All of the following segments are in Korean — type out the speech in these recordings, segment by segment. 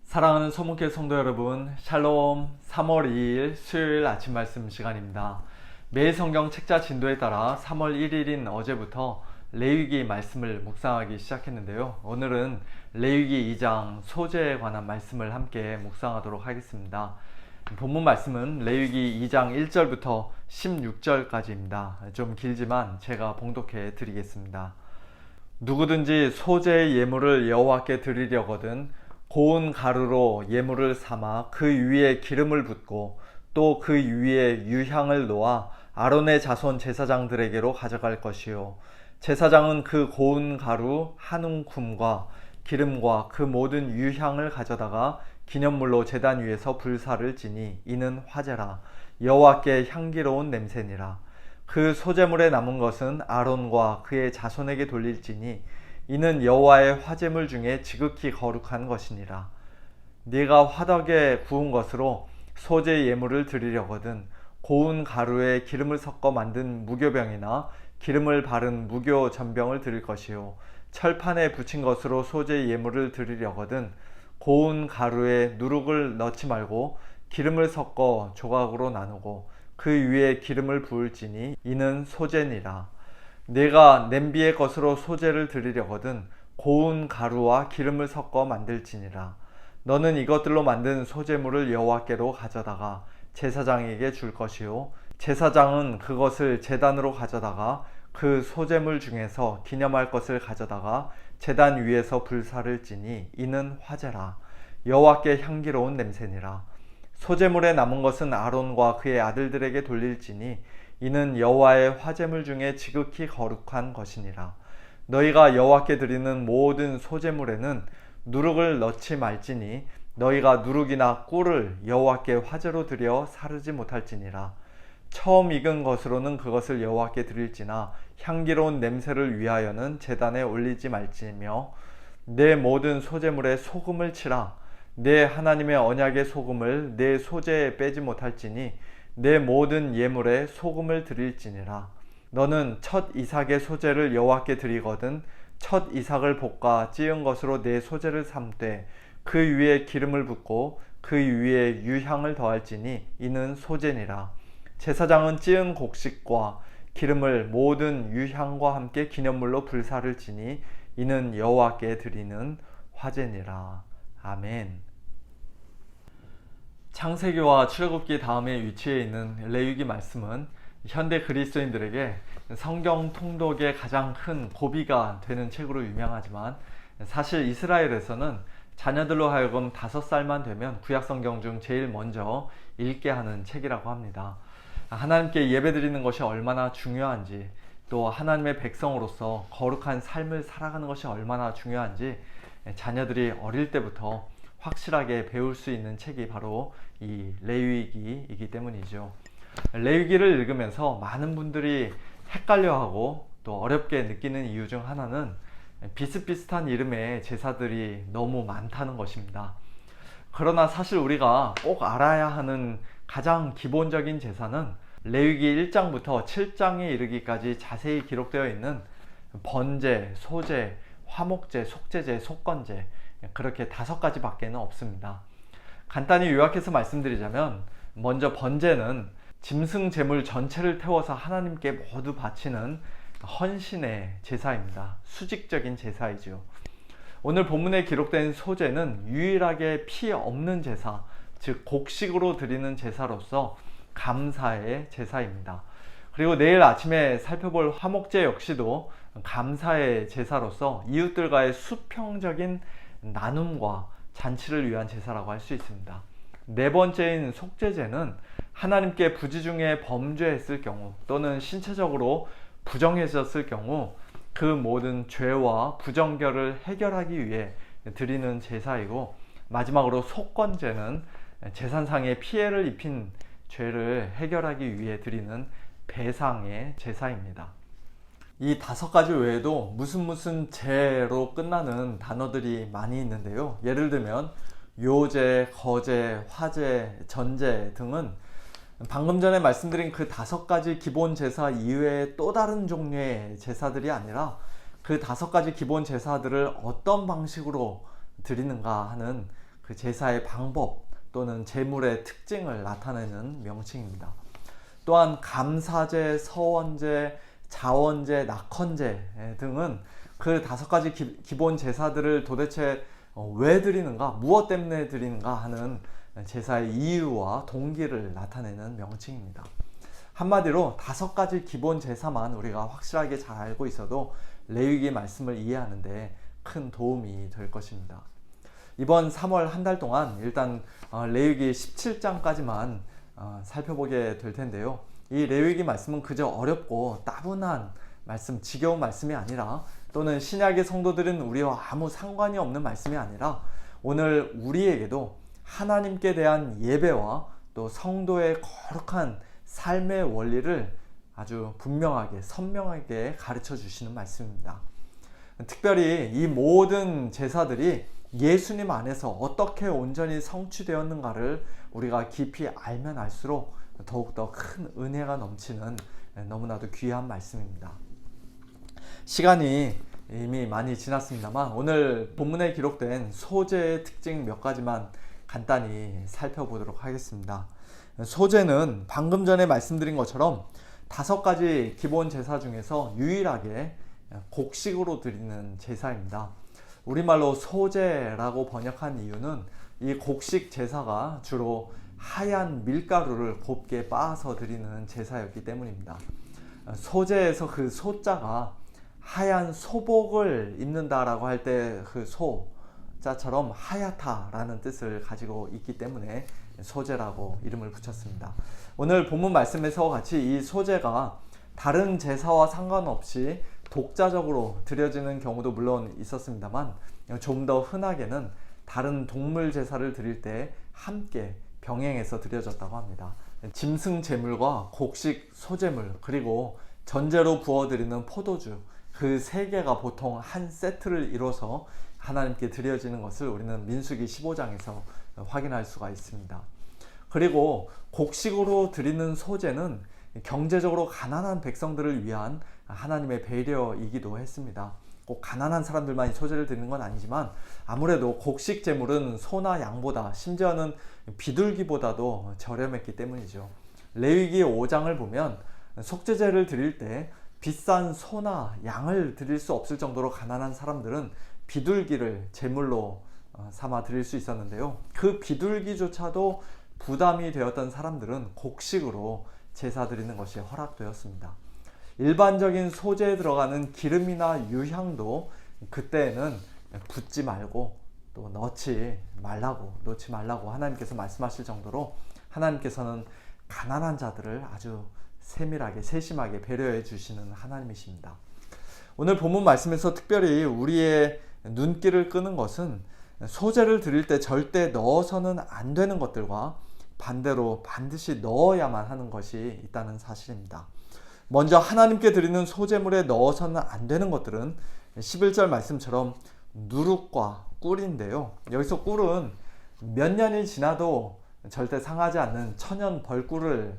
사랑하는 소문교 성도 여러분, 샬롬. 3월 2일 수요일 아침 말씀 시간입니다. 매일 성경 책자 진도에 따라 3월 1일인 어제부터 레위기 말씀을 묵상하기 시작했는데요. 오늘은 레위기 2장 소제에 관한 말씀을 함께 묵상하도록 하겠습니다. 본문 말씀은 레위기 2장 1절부터 16절까지입니다. 좀 길지만 제가 봉독해 드리겠습니다. 누구든지 소제의 예물을 여호와께 드리려거든 고운 가루로 예물을 삼아 그 위에 기름을 붓고 또 그 위에 유향을 놓아 아론의 자손 제사장들에게로 가져갈 것이요, 제사장은 그 고운 가루 한 움큼과 기름과 그 모든 유향을 가져다가 기념물로 제단 위에서 불사를 지니 이는 화제라. 여호와께 향기로운 냄새니라. 그 소제물에 남은 것은 아론과 그의 자손에게 돌릴지니 이는 여호와의 화제물 중에 지극히 거룩한 것이니라. 네가 화덕에 구운 것으로 소제 예물을 드리려거든 고운 가루에 기름을 섞어 만든 무교병이나 기름을 바른 무교 전병을 드릴 것이요, 철판에 붙인 것으로 소제 예물을 드리려거든 고운 가루에 누룩을 넣지 말고 기름을 섞어 조각으로 나누고 그 위에 기름을 부을지니 이는 소제니라. 네가 냄비의 것으로 소제를 드리려거든 고운 가루와 기름을 섞어 만들지니라. 너는 이것들로 만든 소제물을 여호와께로 가져다가 제사장에게 줄 것이요, 제사장은 그것을 제단으로 가져다가 그 소제물 중에서 기념할 것을 가져다가 제단 위에서 불사를 지니 이는 화제라. 여호와께 향기로운 냄새니라. 소제물에 남은 것은 아론과 그의 아들들에게 돌릴지니 이는 여호와의 화제물 중에 지극히 거룩한 것이니라. 너희가 여호와께 드리는 모든 소제물에는 누룩을 넣지 말지니 너희가 누룩이나 꿀을 여호와께 화제로 드려 사르지 못할지니라. 처음 익은 것으로는 그것을 여호와께 드릴지나 향기로운 냄새를 위하여는 제단에 올리지 말지며 내 모든 소제물에 소금을 치라. 내 하나님의 언약의 소금을 내 소제에 빼지 못할지니 내 모든 예물에 소금을 드릴지니라. 너는 첫 이삭의 소제를 여호와께 드리거든 첫 이삭을 볶아 찌은 것으로 내 소제를 삼되 그 위에 기름을 붓고 그 위에 유향을 더할지니 이는 소제니라. 제사장은 찌은 곡식과 기름을 모든 유향과 함께 기념물로 불사를 지니 이는 여호와께 드리는 화제니라. 아멘. 창세기와 출애굽기 다음에 위치해 있는 레위기 말씀은 현대 그리스도인들에게 성경 통독의 가장 큰 고비가 되는 책으로 유명하지만 사실 이스라엘에서는 자녀들로 하여금 5살만 되면 구약 성경 중 제일 먼저 읽게 하는 책이라고 합니다. 하나님께 예배드리는 것이 얼마나 중요한지, 또 하나님의 백성으로서 거룩한 삶을 살아가는 것이 얼마나 중요한지 자녀들이 어릴 때부터 확실하게 배울 수 있는 책이 바로 이 레위기이기 때문이죠. 레위기를 읽으면서 많은 분들이 헷갈려하고 또 어렵게 느끼는 이유 중 하나는 비슷비슷한 이름의 제사들이 너무 많다는 것입니다. 그러나 사실 우리가 꼭 알아야 하는 가장 기본적인 제사는 레위기 1장부터 7장에 이르기까지 자세히 기록되어 있는 번제, 소제, 화목제, 속제제, 속건제, 그렇게 5가지 밖에는 없습니다. 간단히 요약해서 말씀드리자면, 먼저 번제는 짐승 제물 전체를 태워서 하나님께 모두 바치는 헌신의 제사입니다. 수직적인 제사이죠. 오늘 본문에 기록된 소제는 유일하게 피 없는 제사, 즉 곡식으로 드리는 제사로서 감사의 제사입니다. 그리고 내일 아침에 살펴볼 화목제 역시도 감사의 제사로서 이웃들과의 수평적인 나눔과 잔치를 위한 제사라고 할 수 있습니다. 네 번째인 속죄제는 하나님께 부지 중에 범죄했을 경우 또는 신체적으로 부정해졌을 경우 그 모든 죄와 부정결을 해결하기 위해 드리는 제사이고, 마지막으로 속건제는 재산상의 피해를 입힌 죄를 해결하기 위해 드리는 배상의 제사입니다. 이 5가지 외에도 무슨 제로 끝나는 단어들이 많이 있는데요. 예를 들면 요제, 거제, 화제, 전제 등은 방금 전에 말씀드린 그 5가지 기본 제사 이외에 또 다른 종류의 제사들이 아니라 그 5가지 기본 제사들을 어떤 방식으로 드리는가 하는 그 제사의 방법 또는 제물의 특징을 나타내는 명칭입니다. 또한 감사제, 서원제, 자원제, 낙헌제 등은 그 5가지 기본 제사들을 도대체 왜 드리는가, 무엇 때문에 드리는가 하는 제사의 이유와 동기를 나타내는 명칭입니다. 한마디로 5가지 기본 제사만 우리가 확실하게 잘 알고 있어도 레위기 말씀을 이해하는데 큰 도움이 될 것입니다. 이번 3월 한 달 동안 일단 레위기 17장까지만 살펴보게 될 텐데요. 이 레위기 말씀은 그저 어렵고 따분한 말씀, 지겨운 말씀이 아니라, 또는 신약의 성도들은 우리와 아무 상관이 없는 말씀이 아니라 오늘 우리에게도 하나님께 대한 예배와 또 성도의 거룩한 삶의 원리를 아주 분명하게 선명하게 가르쳐 주시는 말씀입니다. 특별히 이 모든 제사들이 예수님 안에서 어떻게 온전히 성취되었는가를 우리가 깊이 알면 알수록 더욱더 큰 은혜가 넘치는 너무나도 귀한 말씀입니다. 시간이 이미 많이 지났습니다만 오늘 본문에 기록된 소제의 특징 몇 가지만 간단히 살펴보도록 하겠습니다. 소제는 방금 전에 말씀드린 것처럼 5가지 기본 제사 중에서 유일하게 곡식으로 드리는 제사입니다. 우리말로 소제라고 번역한 이유는 이 곡식 제사가 주로 하얀 밀가루를 곱게 빻아서 드리는 제사였기 때문입니다. 소제에서 그 소자가 하얀 소복을 입는다라고 할 때 그 소자처럼 하얗다라는 뜻을 가지고 있기 때문에 소제라고 이름을 붙였습니다. 오늘 본문 말씀에서 같이 이 소제가 다른 제사와 상관없이 독자적으로 드려지는 경우도 물론 있었습니다만 좀 더 흔하게는 다른 동물 제사를 드릴 때 함께 병행해서 드려졌다고 합니다. 짐승 제물과 곡식 소제물, 그리고 전제로 부어드리는 포도주, 그 3개가 보통 한 세트를 이뤄서 하나님께 드려지는 것을 우리는 민수기 15장에서 확인할 수가 있습니다. 그리고 곡식으로 드리는 소제는 경제적으로 가난한 백성들을 위한 하나님의 배려이기도 했습니다. 꼭 가난한 사람들만 소제를 드리는 건 아니지만 아무래도 곡식 제물은 소나 양보다, 심지어는 비둘기보다도 저렴했기 때문이죠. 레위기 5장을 보면 속죄제를 드릴 때 비싼 소나 양을 드릴 수 없을 정도로 가난한 사람들은 비둘기를 제물로 삼아 드릴 수 있었는데요. 그 비둘기조차도 부담이 되었던 사람들은 곡식으로 제사 드리는 것이 허락되었습니다. 일반적인 소제에 들어가는 기름이나 유향도 그때는 붓지 말고 또 놓지 말라고 하나님께서 말씀하실 정도로 하나님께서는 가난한 자들을 아주 세밀하게 세심하게 배려해 주시는 하나님이십니다. 오늘 본문 말씀에서 특별히 우리의 눈길을 끄는 것은 소제를 드릴 때 절대 넣어서는 안 되는 것들과 반대로 반드시 넣어야만 하는 것이 있다는 사실입니다. 먼저 하나님께 드리는 소제물에 넣어서는 안 되는 것들은 11절 말씀처럼 누룩과 꿀인데요. 여기서 꿀은 몇 년이 지나도 절대 상하지 않는 천연 벌꿀을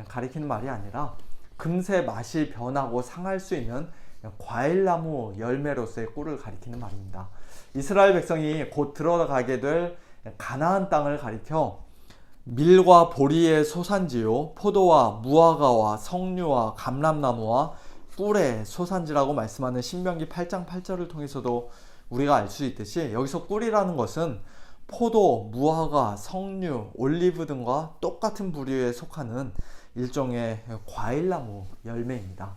가리키는 말이 아니라 금세 맛이 변하고 상할 수 있는 과일나무 열매로서의 꿀을 가리키는 말입니다. 이스라엘 백성이 곧 들어가게 될 가나안 땅을 가리켜 밀과 보리의 소산지요, 포도와 무화과와 석류와 감람나무와 꿀의 소산지라고 말씀하는 신명기 8장 8절을 통해서도 우리가 알 수 있듯이 여기서 꿀이라는 것은 포도, 무화과, 석류, 올리브 등과 똑같은 부류에 속하는 일종의 과일나무 열매입니다.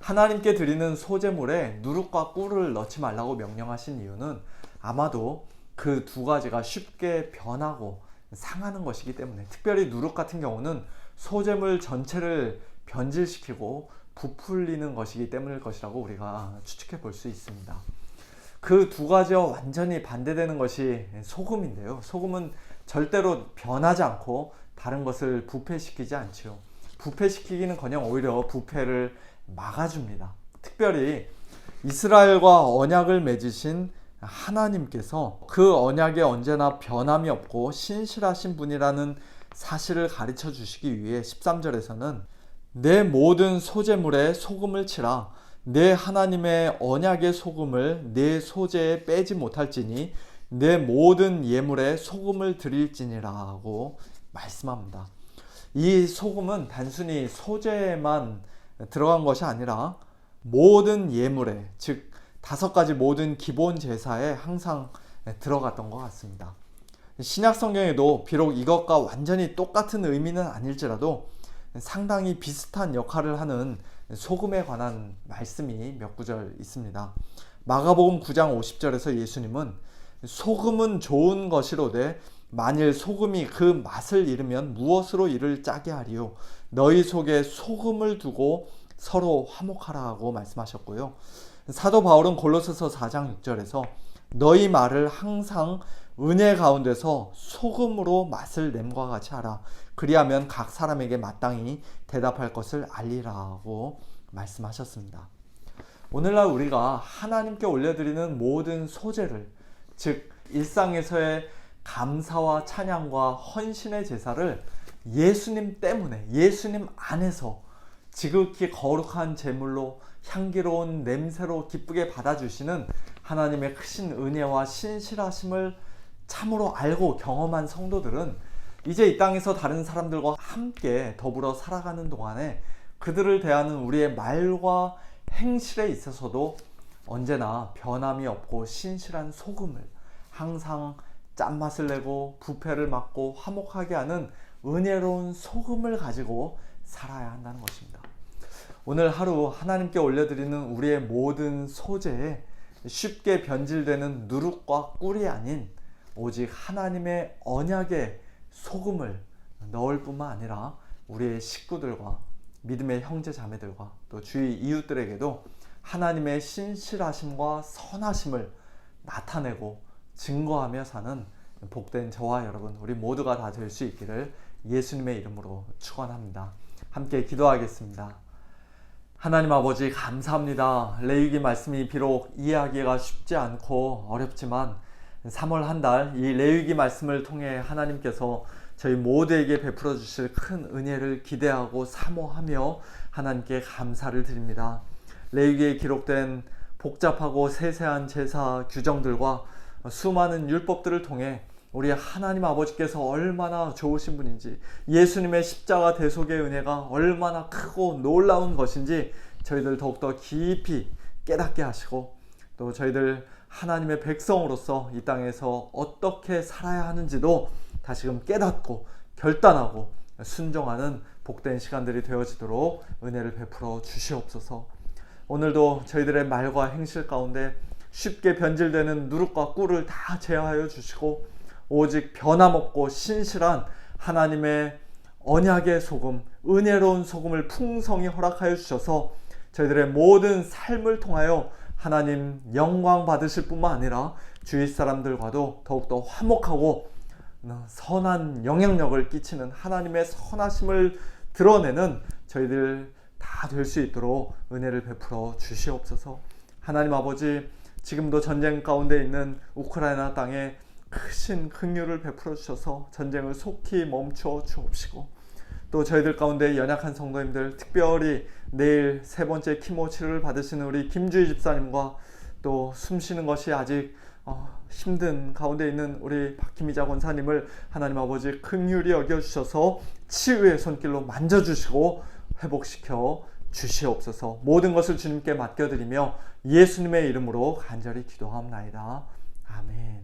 하나님께 드리는 소제물에 누룩과 꿀을 넣지 말라고 명령하신 이유는 아마도 그 2가지가 쉽게 변하고 상하는 것이기 때문에, 특별히 누룩 같은 경우는 소제물 전체를 변질시키고 부풀리는 것이기 때문일 것이라고 우리가 추측해 볼 수 있습니다. 그 2가지와 완전히 반대되는 것이 소금인데요. 소금은 절대로 변하지 않고 다른 것을 부패시키지 않죠. 부패시키기는커녕 오히려 부패를 막아줍니다. 특별히 이스라엘과 언약을 맺으신 하나님께서 그 언약에 언제나 변함이 없고 신실하신 분이라는 사실을 가르쳐 주시기 위해 13절에서는 내 모든 소제물에 소금을 치라, 내 하나님의 언약의 소금을 내 소제에 빼지 못할지니 내 모든 예물에 소금을 드릴지니라고 말씀합니다. 이 소금은 단순히 소재만 들어간 것이 아니라 모든 예물에, 즉 5가지 모든 기본 제사에 항상 들어갔던 것 같습니다. 신약 성경에도 비록 이것과 완전히 똑같은 의미는 아닐지라도 상당히 비슷한 역할을 하는 소금에 관한 말씀이 몇 구절 있습니다. 마가복음 9장 50절에서 예수님은 소금은 좋은 것이로되 만일 소금이 그 맛을 잃으면 무엇으로 이를 짜게 하리요? 너희 속에 소금을 두고 서로 화목하라 하고 말씀하셨고요. 사도 바울은 골로새서 4장 6절에서 너희 말을 항상 은혜 가운데서 소금으로 맛을 냄과 같이 하라. 그리하면 각 사람에게 마땅히 대답할 것을 알리라고 말씀하셨습니다. 오늘날 우리가 하나님께 올려드리는 모든 소재를, 즉 일상에서의 감사와 찬양과 헌신의 제사를 예수님 때문에, 예수님 안에서 지극히 거룩한 제물로 향기로운 냄새로 기쁘게 받아주시는 하나님의 크신 은혜와 신실하심을 참으로 알고 경험한 성도들은 이제 이 땅에서 다른 사람들과 함께 더불어 살아가는 동안에 그들을 대하는 우리의 말과 행실에 있어서도 언제나 변함이 없고 신실한 소금을, 항상 짠맛을 내고 부패를 막고 화목하게 하는 은혜로운 소금을 가지고 살아야 한다는 것입니다. 오늘 하루 하나님께 올려드리는 우리의 모든 소재에 쉽게 변질되는 누룩과 꿀이 아닌 오직 하나님의 언약의 소금을 넣을 뿐만 아니라 우리의 식구들과 믿음의 형제 자매들과 또 주위 이웃들에게도 하나님의 신실하심과 선하심을 나타내고 증거하며 사는 복된 저와 여러분, 우리 모두가 다 될 수 있기를 예수님의 이름으로 축원합니다. 함께 기도하겠습니다. 하나님 아버지, 감사합니다. 레위기 말씀이 비록 이해하기가 쉽지 않고 어렵지만 3월 한 달 이 레위기 말씀을 통해 하나님께서 저희 모두에게 베풀어 주실 큰 은혜를 기대하고 사모하며 하나님께 감사를 드립니다. 레위기에 기록된 복잡하고 세세한 제사 규정들과 수많은 율법들을 통해 우리 하나님 아버지께서 얼마나 좋으신 분인지, 예수님의 십자가 대속의 은혜가 얼마나 크고 놀라운 것인지 저희들 더욱더 깊이 깨닫게 하시고, 또 저희들 하나님의 백성으로서 이 땅에서 어떻게 살아야 하는지도 다시금 깨닫고 결단하고 순종하는 복된 시간들이 되어지도록 은혜를 베풀어 주시옵소서. 오늘도 저희들의 말과 행실 가운데 쉽게 변질되는 누룩과 꿀을 다 제하여 주시고 오직 변함없고 신실한 하나님의 언약의 소금, 은혜로운 소금을 풍성히 허락하여 주셔서 저희들의 모든 삶을 통하여 하나님 영광 받으실 뿐만 아니라 주위 사람들과도 더욱더 화목하고 선한 영향력을 끼치는 하나님의 선하심을 드러내는 저희들 다 될 수 있도록 은혜를 베풀어 주시옵소서. 하나님 아버지, 지금도 전쟁 가운데 있는 우크라이나 땅에 크신 긍휼을 베풀어 주셔서 전쟁을 속히 멈춰 주옵시고, 또 저희들 가운데 연약한 성도님들, 특별히 내일 3번째 키모 치료를 받으시는 우리 김주희 집사님과 또 숨쉬는 것이 아직 힘든 가운데 있는 우리 박희미자 권사님을 하나님 아버지 긍휼히 여겨주셔서 치유의 손길로 만져주시고 회복시켜 주시옵소서. 모든 것을 주님께 맡겨드리며 예수님의 이름으로 간절히 기도하옵나이다. 아멘.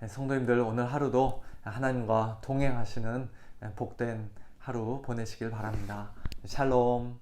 성도님들, 오늘 하루도 하나님과 동행하시는 복된 하루 보내시길 바랍니다. 샬롬.